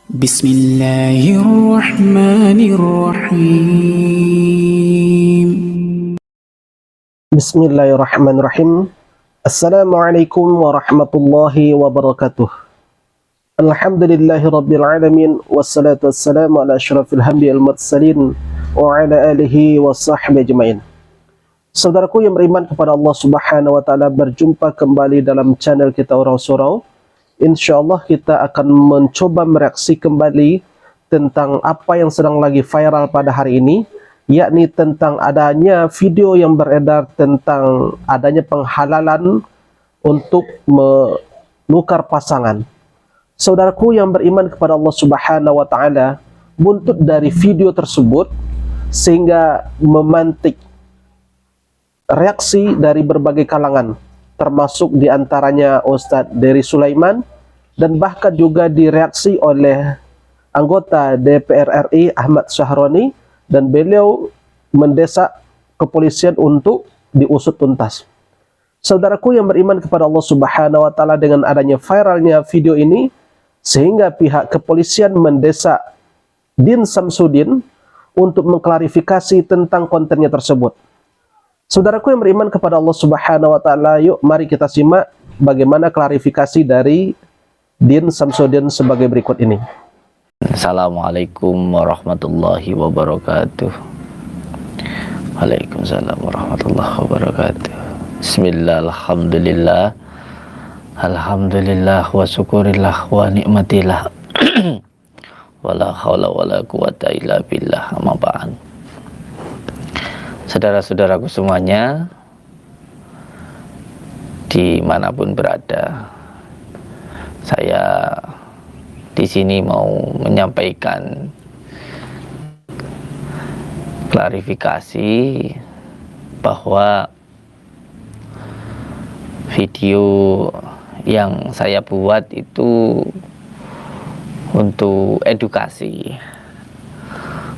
Bismillahirrahmanirrahim. Bismillahirrahmanirrahim. Assalamualaikum warahmatullahi wabarakatuh. Alhamdulillahirabbil alamin wassalatu wassalamu ala asyrafil anbiya'i wal mursalin wa ala alihi washabbihi ajmain. Saudaraku yang beriman kepada Allah Subhanahu wa taala, berjumpa kembali dalam channel kita Urau Surau. Insyaallah kita akan mencoba mereaksi kembali tentang apa yang sedang lagi viral pada hari ini, yakni tentang adanya video yang beredar tentang adanya penghalalan untuk menukar pasangan. Saudaraku yang beriman kepada Allah Subhanahu wa taala, buntut dari video tersebut sehingga memantik reaksi dari berbagai kalangan, termasuk diantaranya Ustadz Dery Sulaiman, dan bahkan juga direaksi oleh anggota DPR RI Ahmad Syahroni, dan beliau mendesak kepolisian untuk diusut tuntas. Saudaraku yang beriman kepada Allah Subhanahu wa taala, dengan adanya viralnya video ini sehingga pihak kepolisian mendesak Din Samsudin untuk mengklarifikasi tentang kontennya tersebut. Saudaraku yang beriman kepada Allah Subhanahu wa taala, yuk mari kita simak bagaimana klarifikasi dari Din Samsudin sebagai berikut ini. Assalamualaikum warahmatullahi wabarakatuh. Waalaikumsalam warahmatullahi wabarakatuh. Bismillah, alhamdulillah, alhamdulillah wa syukurillah wa ni'matillah wala hawla wala quwata illa billah, amma ba'd. Saudara-saudaraku semuanya, dimanapun berada, saya di sini mau menyampaikan klarifikasi bahwa video yang saya buat itu untuk edukasi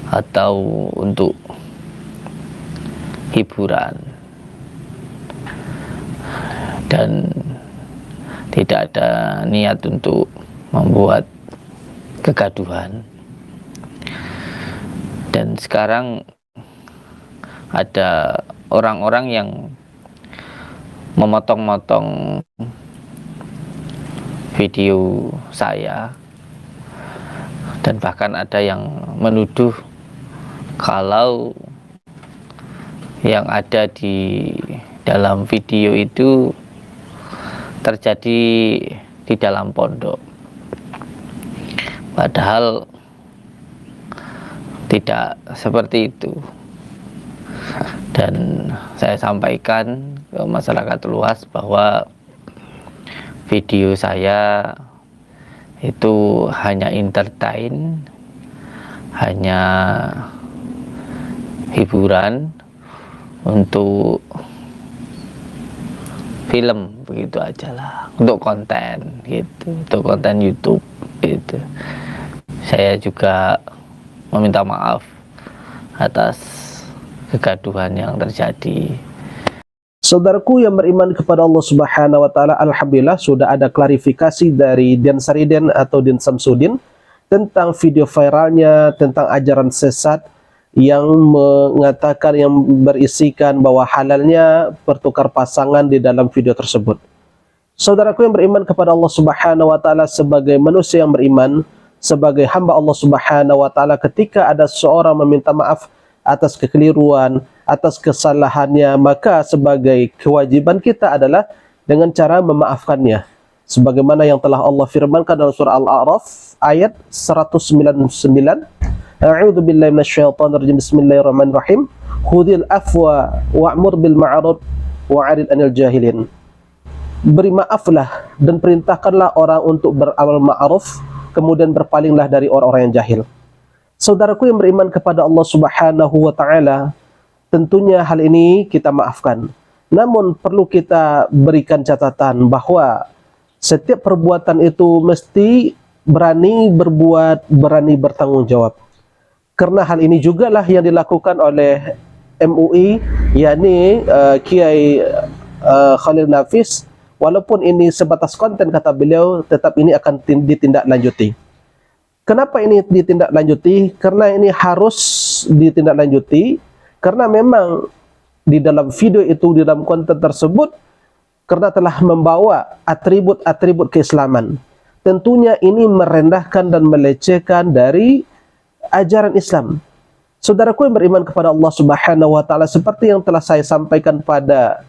atau untuk hiburan dan tidak ada niat untuk membuat kegaduhan. Dan sekarang ada orang-orang yang memotong-motong video saya, dan bahkan ada yang menuduh kalau yang ada di dalam video itu terjadi di dalam pondok, padahal tidak seperti itu. Dan saya sampaikan ke masyarakat luas bahwa video saya itu hanya entertain, hanya hiburan untuk film, begitu aja lah, untuk konten gitu, untuk konten YouTube gitu. Saya juga meminta maaf atas kegaduhan yang terjadi. Saudaraku yang beriman kepada Allah Subhanahu wa taala, alhamdulillah sudah ada klarifikasi dari Din Saridin atau Din Samsudin tentang video viralnya tentang ajaran sesat yang mengatakan, yang berisikan bahwa halalnya bertukar pasangan di dalam video tersebut. Saudaraku yang beriman kepada Allah Subhanahu wa taala, sebagai manusia yang beriman, sebagai hamba Allah Subhanahu wa taala, ketika ada seorang meminta maaf atas kekeliruan, atas kesalahannya, maka sebagai kewajiban kita adalah dengan cara memaafkannya, sebagaimana yang telah Allah firmankan dalam surah Al-A'raf ayat 199. A'udzu billahi minasyaitonir rajim. Bismillahirrahmanirrahim. Khudhil afwa wa'mur bil ma'ruf wa'rid 'anil jahilin. Beri maaflah dan perintahkanlah orang untuk beramal ma'ruf, kemudian berpalinglah dari orang-orang yang jahil. Saudaraku yang beriman kepada Allah Subhanahu wa taala, tentunya hal ini kita maafkan. Namun perlu kita berikan catatan bahwa setiap perbuatan itu mesti berani berbuat, berani bertanggung jawab. Karena hal ini jugalah yang dilakukan oleh MUI, yakni Kiai Khalil Nafis. Walaupun ini sebatas konten, kata beliau, tetap ini akan ditindaklanjuti. Kenapa ini ditindaklanjuti? Karena ini harus ditindaklanjuti karena memang di dalam video itu, di dalam konten tersebut, karena telah membawa atribut-atribut keislaman. Tentunya ini merendahkan dan melecehkan dari ajaran Islam. Saudaraku yang beriman kepada Allah Subhanahu wa taala, seperti yang telah saya sampaikan pada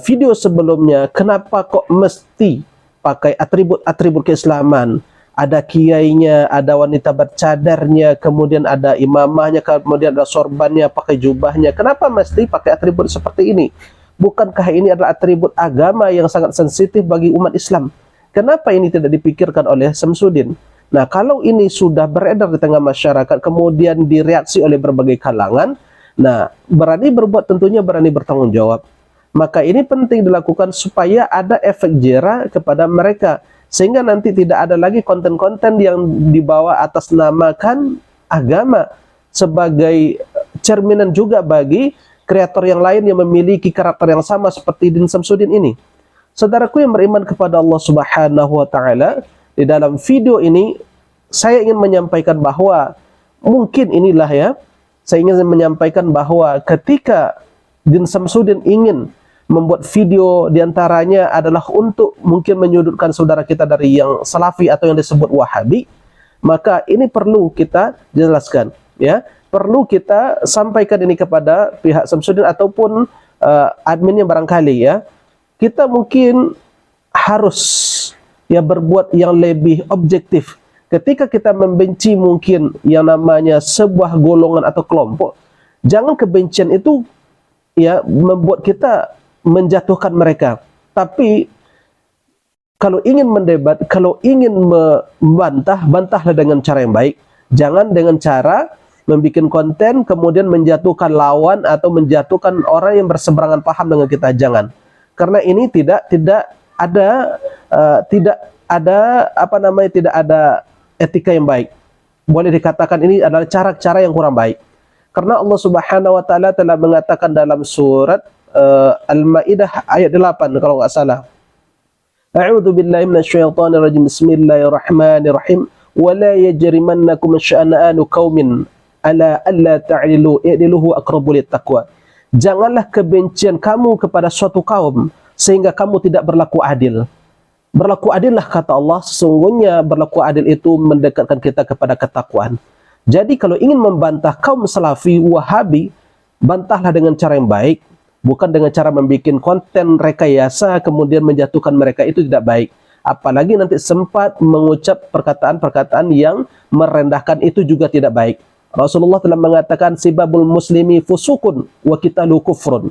video sebelumnya, kenapa kok mesti pakai atribut-atribut keislaman? Ada kiainya, ada wanita bercadarnya, kemudian ada imamahnya, kemudian ada sorbannya, pakai jubahnya. Kenapa mesti pakai atribut seperti ini? Bukankah ini adalah atribut agama yang sangat sensitif bagi umat Islam? Kenapa ini tidak dipikirkan oleh Samsudin? Nah, kalau ini sudah beredar di tengah masyarakat, kemudian direaksi oleh berbagai kalangan, nah, berani berbuat tentunya berani bertanggung jawab. Maka ini penting dilakukan supaya ada efek jera kepada mereka, sehingga nanti tidak ada lagi konten-konten yang dibawa atas namakan agama sebagai cerminan juga bagi kreator yang lain yang memiliki karakter yang sama seperti Din Samsudin ini. Saudaraku yang beriman kepada Allah Subhanahu wa taala, di dalam video ini saya ingin menyampaikan bahwa mungkin inilah ya, saya ingin menyampaikan bahwa ketika Din Samsudin ingin membuat video, diantaranya adalah untuk mungkin menyudutkan saudara kita dari yang Salafi atau yang disebut Wahabi, maka ini perlu kita jelaskan ya. Perlu kita sampaikan ini kepada pihak Samsudin ataupun adminnya barangkali ya. Kita mungkin harus ya berbuat yang lebih objektif. Ketika kita membenci mungkin yang namanya sebuah golongan atau kelompok, jangan kebencian itu ya membuat kita menjatuhkan mereka. Tapi kalau ingin mendebat, kalau ingin membantah, bantahlah dengan cara yang baik. Jangan dengan cara membuat konten kemudian menjatuhkan lawan atau menjatuhkan orang yang berseberangan paham dengan kita. Jangan, karena ini tidak ada tidak ada etika yang baik. Boleh dikatakan ini adalah cara-cara yang kurang baik, karena Allah Subhanahu wa taala telah mengatakan dalam surat Al-Maidah ayat 8 kalau nggak salah, A'udzu billahi minasyaitonir rajim, bismillahirrahmanirrahim, wa la yajrimannakum sya'anu qaumin ala alla ta'dilu i'diluhu aqrabu littaqwa. Janganlah kebencian kamu kepada suatu kaum sehingga kamu tidak berlaku adil. Berlaku adillah, kata Allah, sesungguhnya berlaku adil itu mendekatkan kita kepada ketakwaan. Jadi kalau ingin membantah kaum Salafi, Wahabi, bantahlah dengan cara yang baik, bukan dengan cara membuat konten rekayasa kemudian menjatuhkan mereka. Itu tidak baik. Apalagi nanti sempat mengucap perkataan-perkataan yang merendahkan, itu juga tidak baik. Rasulullah telah mengatakan sibabul muslimi fusukun wa qitalu kufrun.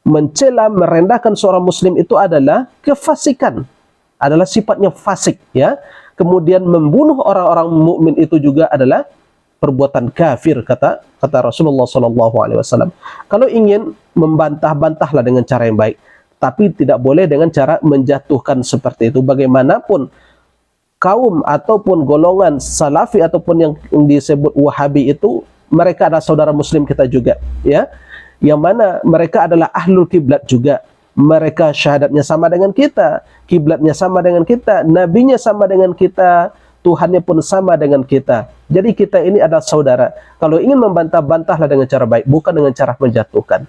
Mencela, merendahkan seorang muslim itu adalah kefasikan, adalah sifatnya fasik ya. Kemudian membunuh orang-orang mukmin itu juga adalah perbuatan kafir, kata Rasulullah SAW. Kalau ingin membantah, bantahlah dengan cara yang baik, tapi tidak boleh dengan cara menjatuhkan seperti itu. Bagaimanapun kaum ataupun golongan Salafi ataupun yang disebut Wahabi itu, mereka adalah saudara muslim kita juga ya, yang mana mereka adalah ahlul kiblat juga. Mereka syahadatnya sama dengan kita, kiblatnya sama dengan kita, nabinya sama dengan kita, Tuhannya pun sama dengan kita. Jadi kita ini adalah saudara. Kalau ingin membantah, bantahlah dengan cara baik, bukan dengan cara menjatuhkan.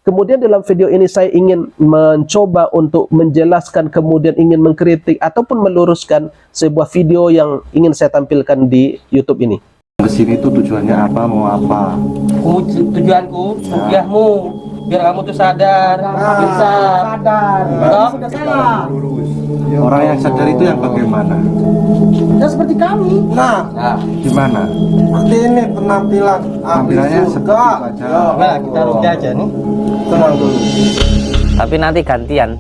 Kemudian dalam video ini saya ingin mencoba untuk menjelaskan, kemudian ingin mengkritik ataupun meluruskan sebuah video yang ingin saya tampilkan di YouTube ini. Kesini tuh tujuannya apa, mau apa? Tujuanku, rupiahmu, biar kamu tuh sadar, bisa sadar. Sudah salah. Orang yang sadar itu yang bagaimana? Ya seperti kami. Nah, Gimana? seperti ini penampilan. Tampilannya seperti itu aja. Nah, kita rupiah aja nih. Tenang dulu. Tapi nanti gantian,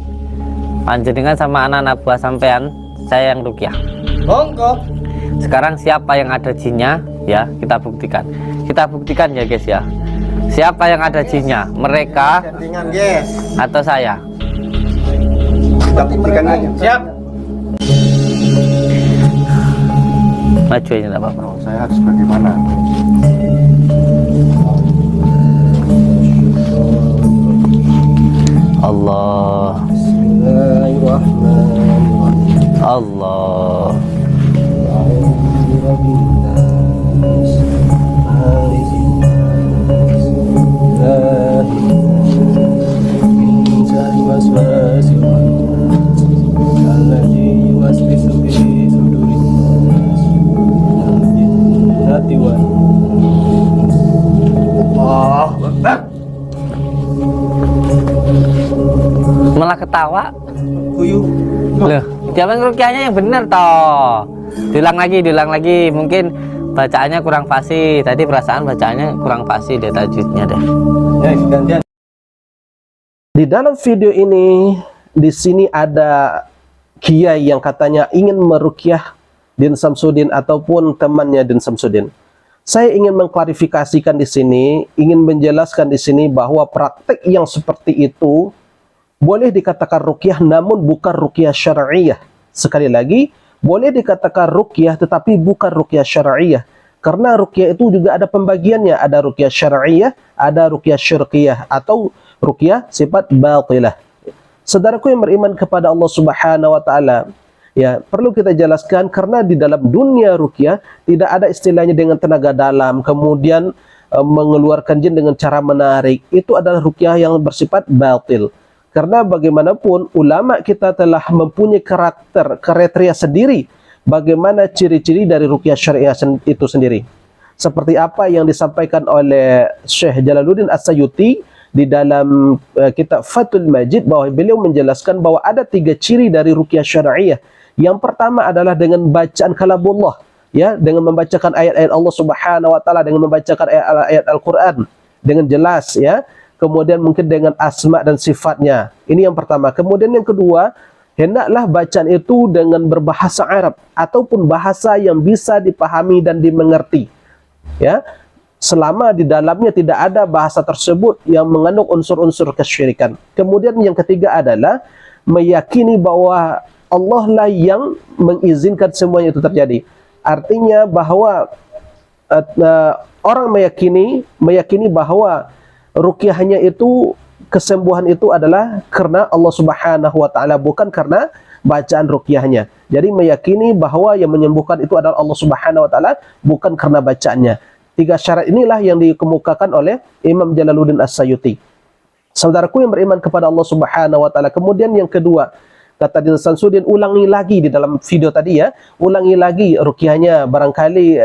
panjenengan sama anak-anak buah sampean, saya yang rukyah. Monggo. Sekarang siapa yang ada jinnya ya, kita buktikan. Kita buktikan ya guys ya. Siapa yang ada jinnya? Mereka Gantingan, guys. atau saya? Kita buktikan aja. Siap. Maju aja enggak apa-apa. Oh, saya harus bagaimana? Allah. Bismillahirrahmanirrahim. Allah. Alhamdulillah. ketawa. Guyu. Loh, jangan rukyahnya yang bener toh. Diulang lagi. Mungkin bacaannya kurang fasih. Tadi perasaan bacaannya kurang fasih deh tajwidnya deh. Gantian. Di dalam video ini, di sini ada kiai yang katanya ingin merukyah Din Samsudin ataupun temannya Din Samsudin. Saya ingin mengklarifikasikan di sini, ingin menjelaskan di sini bahwa praktek yang seperti itu boleh dikatakan rukyah namun bukan rukyah syar'iyah. Sekali lagi, boleh dikatakan rukyah tetapi bukan rukyah syar'iyah. Karena rukyah itu juga ada pembagiannya, ada rukyah syar'iyah, ada rukyah syirkiyah atau rukyah sifat batilah. Saudaraku yang beriman kepada Allah Subhanahu wa taala, ya, perlu kita jelaskan karena di dalam dunia rukyah tidak ada istilahnya dengan tenaga dalam, kemudian mengeluarkan jin dengan cara menarik. Itu adalah rukyah yang bersifat batil. Karena bagaimanapun ulama kita telah mempunyai kriteria sendiri bagaimana ciri-ciri dari rukyah syariah itu sendiri. Seperti apa yang disampaikan oleh Syekh Jalaluddin As-Sayuti di dalam kitab Fathul Majid, bahwa beliau menjelaskan bahwa ada 3 ciri dari rukyah syariah. Yang pertama adalah dengan bacaan kalamullah, ya, dengan membacakan ayat-ayat Allah Subhanahu wa taala, dengan membacakan ayat-ayat Al-Qur'an dengan jelas, ya. Kemudian mungkin dengan asma dan sifatnya. Ini yang pertama. Kemudian yang kedua, hendaklah bacaan itu dengan berbahasa Arab ataupun bahasa yang bisa dipahami dan dimengerti, ya, selama di dalamnya tidak ada bahasa tersebut yang mengandung unsur-unsur kesyirikan. Kemudian yang ketiga adalah meyakini bahwa Allah lah yang mengizinkan semuanya itu terjadi. Artinya bahwa orang meyakini bahwa rukyahnya itu, kesembuhan itu adalah karena Allah Subhanahu wa taala, bukan karena bacaan rukyahnya. Jadi meyakini bahwa yang menyembuhkan itu adalah Allah Subhanahu wa taala, bukan karena bacaannya. 3 syarat inilah yang dikemukakan oleh Imam Jalaluddin As-Sayuti. Saudaraku yang beriman kepada Allah Subhanahu wa taala. Kemudian yang kedua, kata Din Samsudin, ulangi lagi di dalam video tadi, ya, ulangi lagi rukyahnya. Barangkali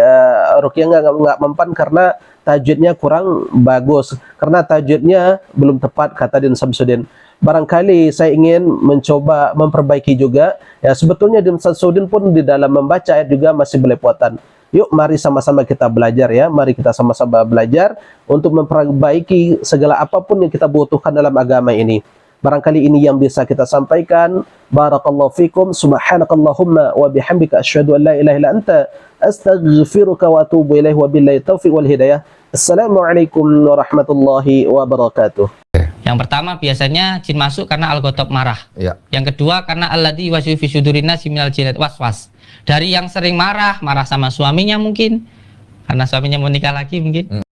rukyahnya nggak mempan karena tajwidnya kurang bagus, karena tajwidnya belum tepat, kata Din Samsudin. Barangkali saya ingin mencoba memperbaiki juga, ya. Sebetulnya Din Samsudin pun di dalam membaca ayat juga masih belepotan. Yuk, mari sama-sama kita belajar, ya. Mari kita sama-sama belajar untuk memperbaiki segala apapun yang kita butuhkan dalam agama ini. Barangkali ini yang bisa kita sampaikan. Barakallahu fikum. Subhanakallahumma wa bihamdika asyhadu an la ilaha illa anta astaghfiruka wa atubu ilaih, wa billahi taufiq wal hidayah. Assalamualaikum warahmatullahi wabarakatuh. Yang pertama biasanya jin masuk karena al-ghadab, marah. Ya. Yang kedua karena alladzi yuwaswisu fi sudurin nasi minal jinnati waswas. Dari yang sering marah sama suaminya mungkin. Karena suaminya mau nikah lagi mungkin.